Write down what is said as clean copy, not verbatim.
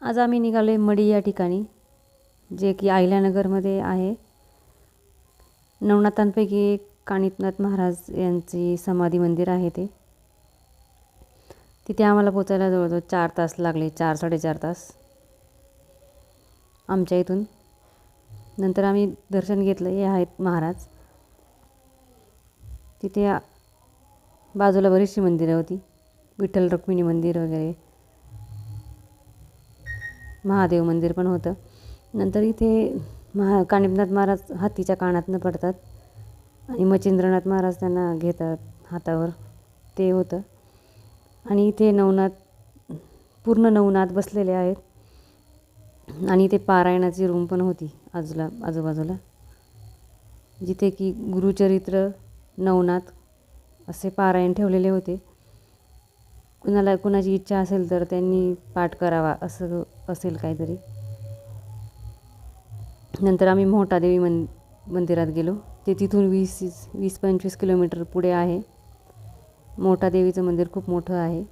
आज आम्ही निघालो आहे मडी या ठिकाणी, जे की अहिल्यानगरमध्ये आहे. नवनाथांपैकी एक कानिफनाथ महाराज यांची समाधी मंदिर आहे ते. तिथे आम्हाला पोचायला जवळजवळ 4 तास लागले, 4-4.5 तास आमच्या इथून. नंतर आम्ही दर्शन घेतलं. हे आहेत महाराज. तिथे बाजूला बरीचशी मंदिरं होती, विठ्ठल रुक्मिणी मंदिर वगैरे, महादेव मंदिर पण होतं. नंतर इथे कानिफनाथ महाराज हातीच्या कानातनं पडतात आणि मच्छिंद्रनाथ महाराज त्यांना घेतात हातावर, ते होतं. आणि इथे पूर्ण नवनाथ बसलेले आहेत. आणि इथे पारायणाची रूम पण होती आजूबाजूला, जिथे की गुरुचरित्र, नवनाथ असे पारायण ठेवलेले होते. कुणाची इच्छा असेल तर त्यांनी पाठ करावा, असं असेल काहीतरी. नंतर आम्ही मोहटादेवी मंदिरात गेलो. ते तिथून 20-25 किलोमीटर पुढे आहे. मोहटादेवीचं मंदिर खूप मोठं आहे.